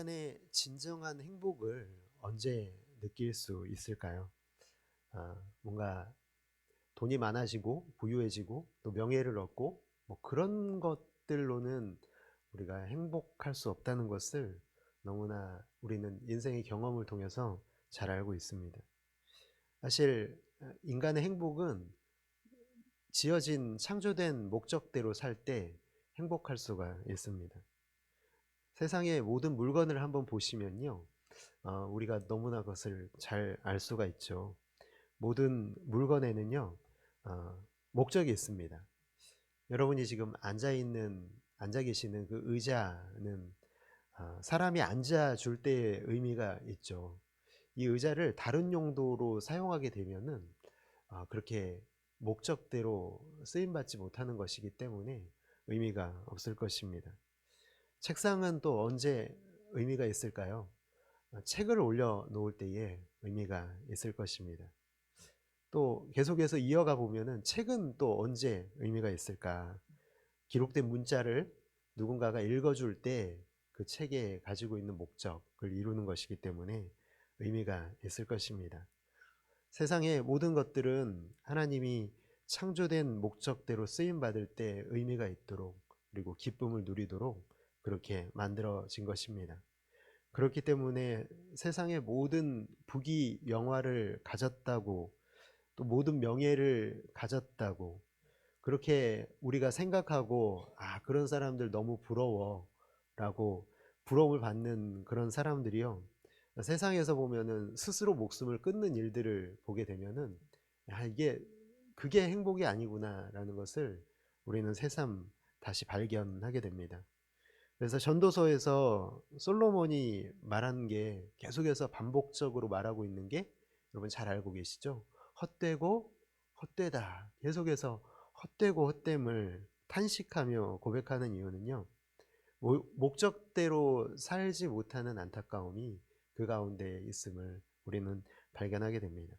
인간의 진정한 행복을 언제 느낄 수 있을까요? 뭔가 돈이 많아지고 부유해지고 또 명예를 얻고 뭐 그런 것들로는 우리가 행복할 수 없다는 것을 너무나 우리는 인생의 경험을 통해서 잘 알고 있습니다. 사실 인간의 행복은 지어진 창조된 목적대로 살 때 행복할 수가 있습니다. 세상의 모든 물건을 한번 보시면요. 우리가 너무나 그것을 잘 알 수가 있죠. 모든 물건에는요, 목적이 있습니다. 여러분이 지금 앉아 계시는 그 의자는 사람이 앉아줄 때의 의미가 있죠. 이 의자를 다른 용도로 사용하게 되면은 그렇게 목적대로 쓰임받지 못하는 것이기 때문에 의미가 없을 것입니다. 책상은 또 언제 의미가 있을까요? 책을 올려놓을 때에 의미가 있을 것입니다. 또 계속해서 이어가 보면은 책은 또 언제 의미가 있을까? 기록된 문자를 누군가가 읽어줄 때 그 책에 가지고 있는 목적을 이루는 것이기 때문에 의미가 있을 것입니다. 세상의 모든 것들은 하나님이 창조된 목적대로 쓰임받을 때 의미가 있도록 그리고 기쁨을 누리도록 그렇게 만들어진 것입니다. 그렇기 때문에 세상의 모든 부귀 영화를 가졌다고 또 모든 명예를 가졌다고 그렇게 우리가 생각하고 그런 사람들 너무 부러워 라고 부러움을 받는 그런 사람들이요, 세상에서 보면은 스스로 목숨을 끊는 일들을 보게 되면은 이게 그게 행복이 아니구나 라는 것을 우리는 새삼 다시 발견하게 됩니다. 그래서 전도서에서 솔로몬이 말한 게 계속해서 반복적으로 말하고 있는 게 여러분 잘 알고 계시죠? 헛되고 헛되다. 계속해서 헛되고 헛됨을 탄식하며 고백하는 이유는요, 목적대로 살지 못하는 안타까움이 그 가운데 있음을 우리는 발견하게 됩니다.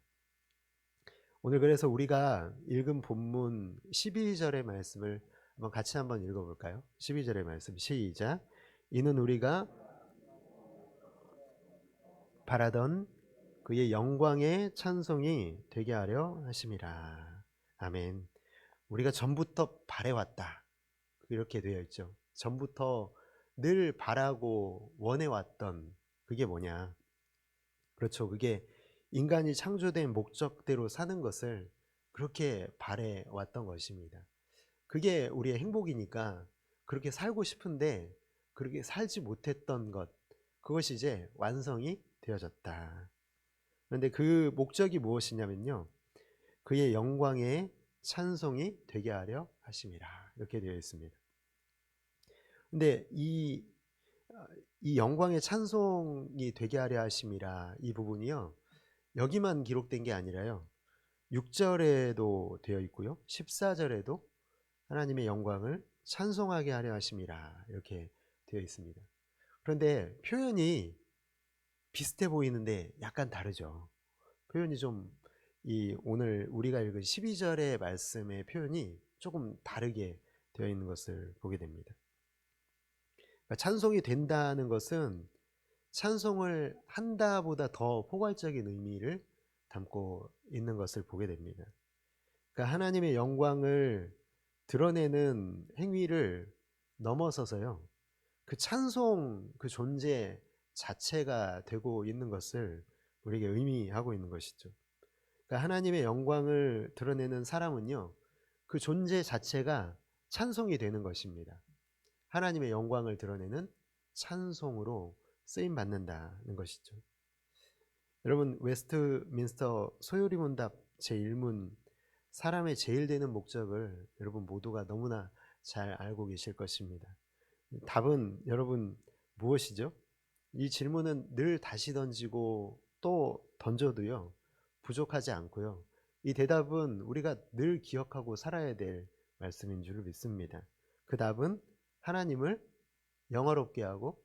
오늘 그래서 우리가 읽은 본문 12절의 말씀을 같이 한번 읽어볼까요? 12절의 말씀 시작. 이는 우리가 바라던 그의 영광의 찬송이 되게 하려 하심이라. 아멘. 우리가 전부터 바래왔다 이렇게 되어 있죠. 전부터 늘 바라고 원해왔던 그게 뭐냐? 그렇죠. 그게 인간이 창조된 목적대로 사는 것을 그렇게 바래왔던 것입니다. 그게 우리의 행복이니까 그렇게 살고 싶은데 그렇게 살지 못했던 것, 그것이 이제 완성이 되어졌다. 그런데 그 목적이 무엇이냐면요, 그의 영광의 찬송이 되게 하려 하심이라 이렇게 되어 있습니다. 근데 이 영광의 찬송이 되게 하려 하심이라 이 부분이요, 여기만 기록된 게 아니라요, 6절에도 되어 있고요, 14절에도 하나님의 영광을 찬송하게 하려 하심이라 이렇게 되어 있습니다. 그런데 표현이 비슷해 보이는데 약간 다르죠. 표현이 좀 오늘 우리가 읽은 12절의 말씀의 표현이 조금 다르게 되어 있는 것을 보게 됩니다. 그러니까 찬송이 된다는 것은 찬송을 한다보다 더 포괄적인 의미를 담고 있는 것을 보게 됩니다. 그러니까 하나님의 영광을 드러내는 행위를 넘어서서요, 그 찬송 그 존재 자체가 되고 있는 것을 우리에게 의미하고 있는 것이죠. 그러니까 하나님의 영광을 드러내는 사람은요, 그 존재 자체가 찬송이 되는 것입니다. 하나님의 영광을 드러내는 찬송으로 쓰임 받는다는 것이죠. 여러분, 웨스트민스터 소요리 문답 제1문 사람의 제일 되는 목적을 여러분 모두가 너무나 잘 알고 계실 것입니다. 답은 여러분 무엇이죠? 이 질문은 늘 다시 던지고 또 던져도요, 부족하지 않고요, 이 대답은 우리가 늘 기억하고 살아야 될 말씀인 줄 믿습니다. 그 답은 하나님을 영화롭게 하고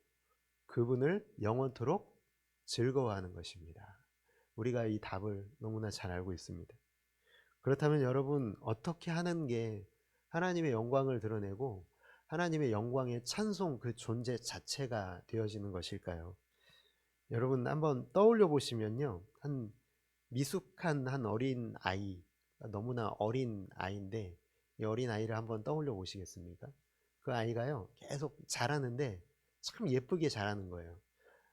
그분을 영원토록 즐거워하는 것입니다. 우리가 이 답을 너무나 잘 알고 있습니다. 그렇다면 여러분, 어떻게 하는 게 하나님의 영광을 드러내고 하나님의 영광의 찬송 그 존재 자체가 되어지는 것일까요? 여러분 한번 떠올려 보시면요. 한 미숙한 한 어린 아이, 너무나 어린 아이인데 이 어린 아이를 한번 떠올려 보시겠습니까? 그 아이가요 계속 자라는데 참 예쁘게 자라는 거예요.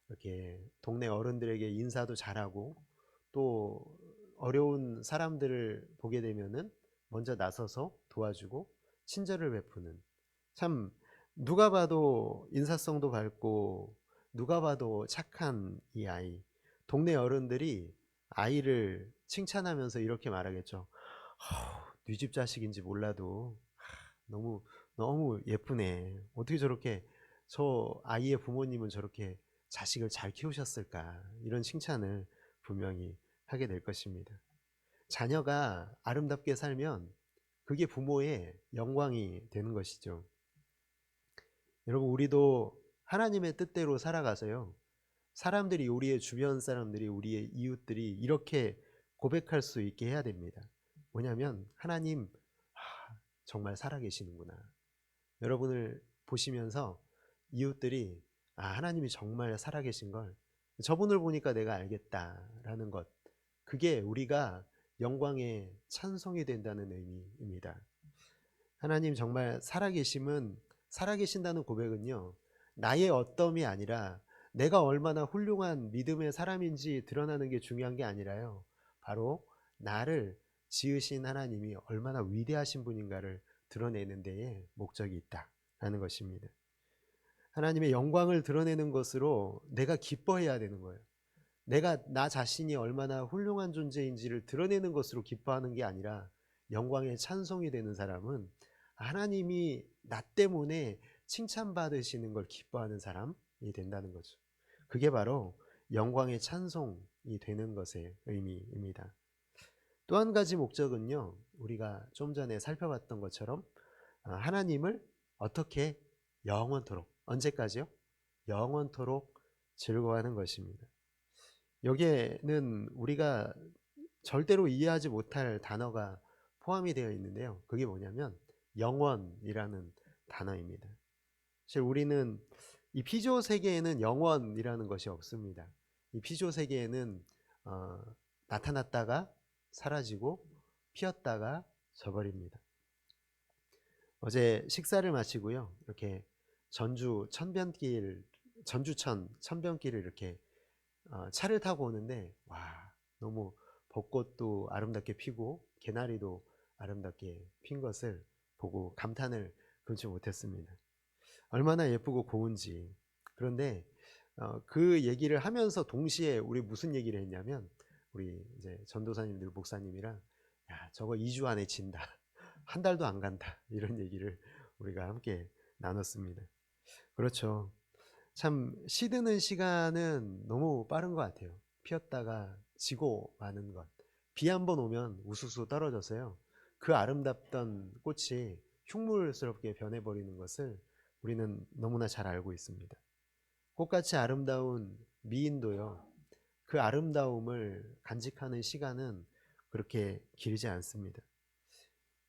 이렇게 동네 어른들에게 인사도 잘하고 또 어려운 사람들을 보게 되면은 먼저 나서서 도와주고 친절을 베푸는, 참 누가 봐도 인사성도 밝고 누가 봐도 착한 이 아이. 동네 어른들이 아이를 칭찬하면서 이렇게 말하겠죠. 네 집 자식인지 몰라도 너무 너무 예쁘네. 어떻게 저렇게 저 아이의 부모님은 저렇게 자식을 잘 키우셨을까? 이런 칭찬을 분명히 하게 될 것입니다. 자녀가 아름답게 살면 그게 부모의 영광이 되는 것이죠. 여러분 우리도 하나님의 뜻대로 살아가서요. 사람들이, 우리의 주변 사람들이, 우리의 이웃들이 이렇게 고백할 수 있게 해야 됩니다. 뭐냐면 하나님 정말 살아계시는구나. 여러분을 보시면서 이웃들이 하나님이 정말 살아계신 걸 저분을 보니까 내가 알겠다라는 것, 그게 우리가 영광의 찬송이 된다는 의미입니다. 하나님 정말 살아계심은, 살아계신다는 고백은요 나의 어떠함이 아니라 내가 얼마나 훌륭한 믿음의 사람인지 드러나는 게 중요한 게 아니라요, 바로 나를 지으신 하나님이 얼마나 위대하신 분인가를 드러내는 데에 목적이 있다라는 것입니다. 하나님의 영광을 드러내는 것으로 내가 기뻐해야 되는 거예요. 내가 나 자신이 얼마나 훌륭한 존재인지를 드러내는 것으로 기뻐하는 게 아니라 영광의 찬송이 되는 사람은 하나님이 나 때문에 칭찬받으시는 걸 기뻐하는 사람이 된다는 거죠. 그게 바로 영광의 찬송이 되는 것의 의미입니다. 또 한 가지 목적은요, 우리가 좀 전에 살펴봤던 것처럼 하나님을 어떻게 영원토록, 언제까지요? 영원토록 즐거워하는 것입니다. 여기에는 우리가 절대로 이해하지 못할 단어가 포함이 되어 있는데요. 그게 뭐냐면 영원이라는 단어입니다. 사실 우리는 이 피조 세계에는 영원이라는 것이 없습니다. 이 피조 세계에는 나타났다가 사라지고 피었다가 져버립니다. 어제 식사를 마치고요, 이렇게 전주천 천변길을 이렇게 차를 타고 오는데 너무 벚꽃도 아름답게 피고 개나리도 아름답게 핀 것을 보고 감탄을 금치 못했습니다. 얼마나 예쁘고 고운지. 그런데 그 얘기를 하면서 동시에 우리 무슨 얘기를 했냐면, 우리 이제 전도사님들 목사님이랑 저거 2주 안에 진다. 한 달도 안 간다. 이런 얘기를 우리가 함께 나눴습니다. 그렇죠. 참 시드는 시간은 너무 빠른 것 같아요. 피었다가 지고 마는 것. 비 한 번 오면 우수수 떨어져서요, 그 아름답던 꽃이 흉물스럽게 변해버리는 것을 우리는 너무나 잘 알고 있습니다. 꽃같이 아름다운 미인도요, 그 아름다움을 간직하는 시간은 그렇게 길지 않습니다.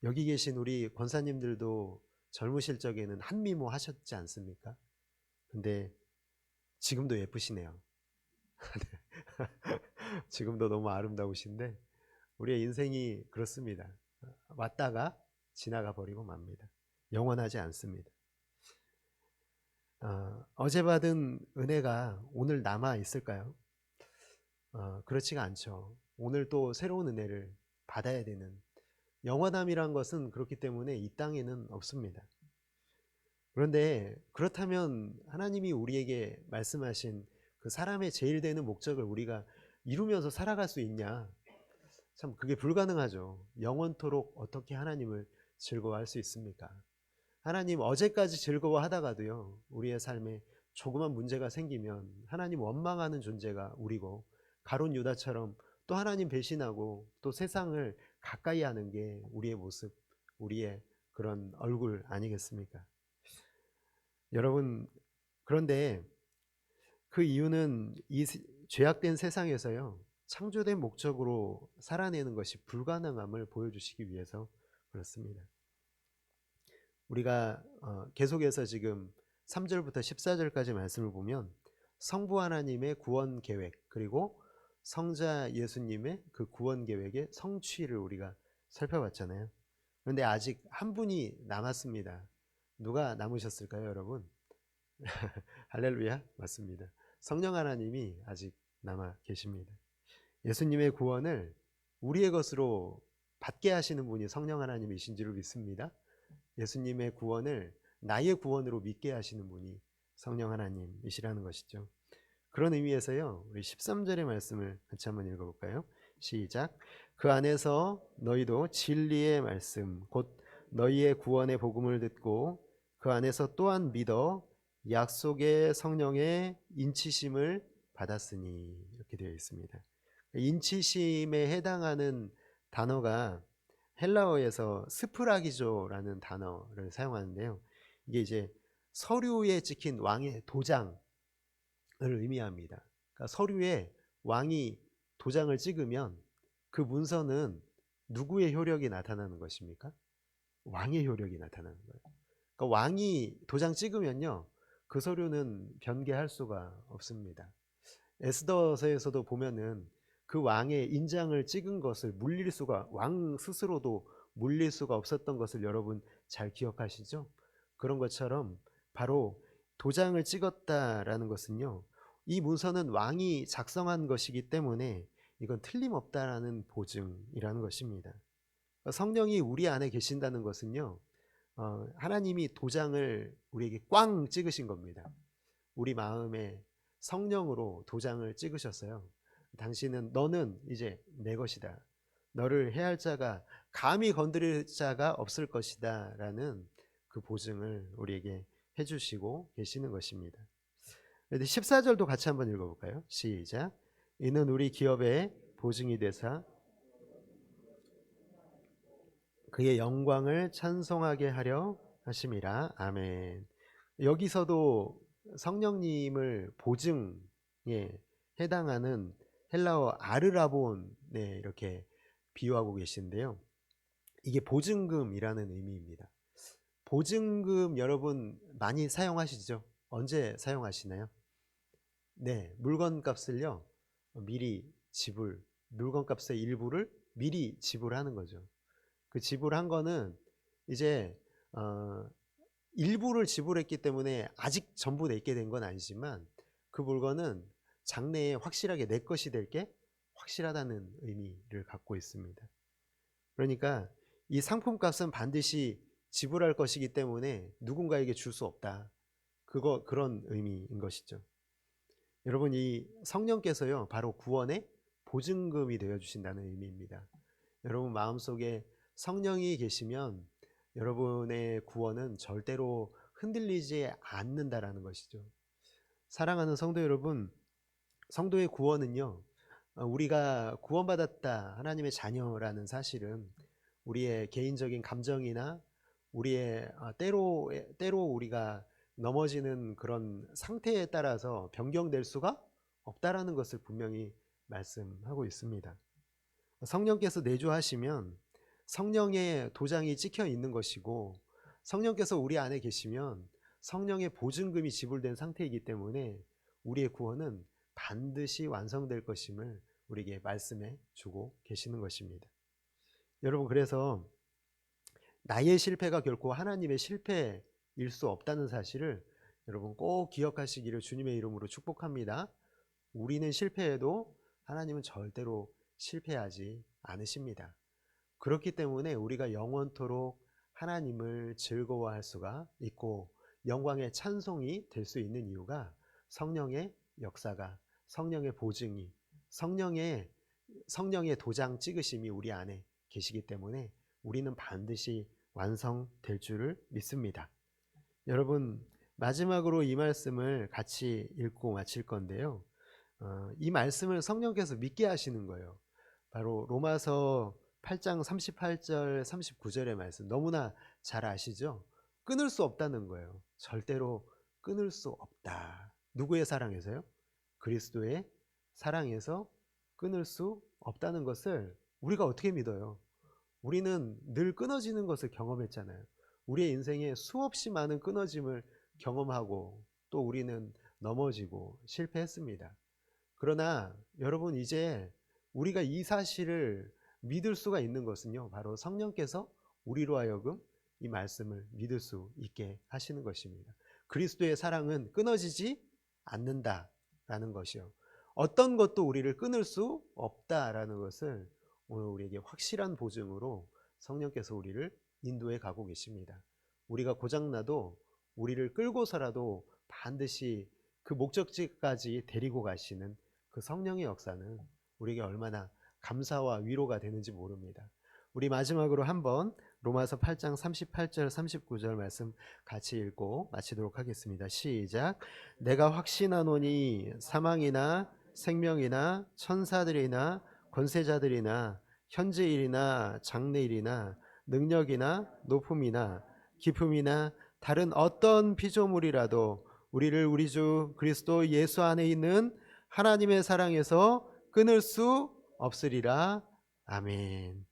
여기 계신 우리 권사님들도 젊으실 적에는 한미모 하셨지 않습니까? 근데 지금도 예쁘시네요. 지금도 너무 아름다우신데 우리의 인생이 그렇습니다. 왔다가 지나가 버리고 맙니다. 영원하지 않습니다. 어제 받은 은혜가 오늘 남아 있을까요? 그렇지가 않죠. 오늘 또 새로운 은혜를 받아야 되는, 영원함이란 것은 그렇기 때문에 이 땅에는 없습니다. 그런데 그렇다면 하나님이 우리에게 말씀하신 그 사람의 제일 되는 목적을 우리가 이루면서 살아갈 수 있냐? 참 그게 불가능하죠. 영원토록 어떻게 하나님을 즐거워할 수 있습니까? 하나님 어제까지 즐거워하다가도요, 우리의 삶에 조그만 문제가 생기면 하나님 원망하는 존재가 우리고, 가룟 유다처럼 또 하나님 배신하고 또 세상을 가까이 하는 게 우리의 모습, 우리의 그런 얼굴 아니겠습니까? 여러분, 그런데 그 이유는 이 죄악된 세상에서요, 창조된 목적으로 살아내는 것이 불가능함을 보여주시기 위해서 그렇습니다. 우리가 계속해서 지금 3절부터 14절까지 말씀을 보면 성부 하나님의 구원 계획, 그리고 성자 예수님의 그 구원 계획의 성취를 우리가 살펴봤잖아요. 그런데 아직 한 분이 남았습니다. 누가 남으셨을까요, 여러분? 할렐루야, 맞습니다. 성령 하나님이 아직 남아 계십니다. 예수님의 구원을 우리의 것으로 받게 하시는 분이 성령 하나님이신 줄 믿습니다. 예수님의 구원을 나의 구원으로 믿게 하시는 분이 성령 하나님이시라는 것이죠. 그런 의미에서요, 우리 13절의 말씀을 같이 한번 읽어볼까요? 시작. 그 안에서 너희도 진리의 말씀 곧 너희의 구원의 복음을 듣고 그 안에서 또한 믿어 약속의 성령의 인치심을 받았으니, 이렇게 되어 있습니다. 인치심에 해당하는 단어가 헬라어에서 스프라기조라는 단어를 사용하는데요. 이게 이제 서류에 찍힌 왕의 도장을 의미합니다. 그러니까 서류에 왕이 도장을 찍으면 그 문서는 누구의 효력이 나타나는 것입니까? 왕의 효력이 나타나는 거예요. 그러니까 왕이 도장 찍으면요, 그 서류는 변개할 수가 없습니다. 에스더서에서도 보면은 그 왕의 인장을 찍은 것을 물릴 수가, 왕 스스로도 물릴 수가 없었던 것을 여러분 잘 기억하시죠? 그런 것처럼 바로 도장을 찍었다라는 것은요, 이 문서는 왕이 작성한 것이기 때문에 이건 틀림없다라는 보증이라는 것입니다. 성령이 우리 안에 계신다는 것은요, 하나님이 도장을 우리에게 꽝 찍으신 겁니다. 우리 마음에 성령으로 도장을 찍으셨어요. 당신은, 너는 이제 내 것이다. 너를 해할 자가, 감히 건드릴 자가 없을 것이다 라는 그 보증을 우리에게 해주시고 계시는 것입니다. 14절도 같이 한번 읽어볼까요? 시작. 이는 우리 기업의 보증이 되사 그의 영광을 찬송하게 하려 하심이라. 아멘. 여기서도 성령님을 보증에 해당하는 헬라어 아르라본에 이렇게 비유하고 계신데요. 이게 보증금이라는 의미입니다. 보증금 여러분 많이 사용하시죠? 언제 사용하시나요? 네, 물건값을요, 미리 지불, 물건값의 일부를 미리 지불하는 거죠. 그 지불한 거는 이제 일부를 지불했기 때문에 아직 전부 내게 된 건 아니지만 그 물건은 장래에 확실하게 내 것이 될 게 확실하다는 의미를 갖고 있습니다. 그러니까 이 상품값은 반드시 지불할 것이기 때문에 누군가에게 줄 수 없다. 그런 의미인 것이죠. 여러분, 이 성령께서요, 바로 구원의 보증금이 되어 주신다는 의미입니다. 여러분 마음속에 성령이 계시면 여러분의 구원은 절대로 흔들리지 않는다라는 것이죠. 사랑하는 성도 여러분, 성도의 구원은요, 우리가 구원받았다, 하나님의 자녀라는 사실은 우리의 개인적인 감정이나 우리의 때로 우리가 넘어지는 그런 상태에 따라서 변경될 수가 없다라는 것을 분명히 말씀하고 있습니다. 성령께서 내주하시면 성령의 도장이 찍혀 있는 것이고, 성령께서 우리 안에 계시면 성령의 보증금이 지불된 상태이기 때문에 우리의 구원은 반드시 완성될 것임을 우리에게 말씀해 주고 계시는 것입니다. 여러분, 그래서 나의 실패가 결코 하나님의 실패일 수 없다는 사실을 여러분 꼭 기억하시기를 주님의 이름으로 축복합니다. 우리는 실패해도 하나님은 절대로 실패하지 않으십니다. 그렇기 때문에 우리가 영원토록 하나님을 즐거워할 수가 있고 영광의 찬송이 될 수 있는 이유가 성령의 역사가, 성령의 보증이, 성령의 도장 찍으심이 우리 안에 계시기 때문에 우리는 반드시 완성될 줄을 믿습니다. 여러분, 마지막으로 이 말씀을 같이 읽고 마칠 건데요. 이 말씀을 성령께서 믿게 하시는 거예요. 바로 로마서 8장 38절 39절의 말씀, 너무나 잘 아시죠? 끊을 수 없다는 거예요. 절대로 끊을 수 없다. 누구의 사랑에서요? 그리스도의 사랑에서 끊을 수 없다는 것을 우리가 어떻게 믿어요? 우리는 늘 끊어지는 것을 경험했잖아요. 우리의 인생에 수없이 많은 끊어짐을 경험하고 또 우리는 넘어지고 실패했습니다. 그러나 여러분, 이제 우리가 이 사실을 믿을 수가 있는 것은요, 바로 성령께서 우리로 하여금 이 말씀을 믿을 수 있게 하시는 것입니다. 그리스도의 사랑은 끊어지지 않는다라는 것이요, 어떤 것도 우리를 끊을 수 없다라는 것을 오늘 우리에게 확실한 보증으로 성령께서 우리를 인도해 가고 계십니다. 우리가 고장나도 우리를 끌고서라도 반드시 그 목적지까지 데리고 가시는 그 성령의 역사는 우리에게 얼마나 감사와 위로가 되는지 모릅니다. 우리 마지막으로 한번 로마서 8장 38절 39절 말씀 같이 읽고 마치도록 하겠습니다. 시작. 내가 확신하노니 사망이나 생명이나 천사들이나 권세자들이나 현재일이나 장래일이나 능력이나 높음이나 깊음이나 다른 어떤 피조물이라도 우리를 우리 주 그리스도 예수 안에 있는 하나님의 사랑에서 끊을 수 없으리라. 아멘.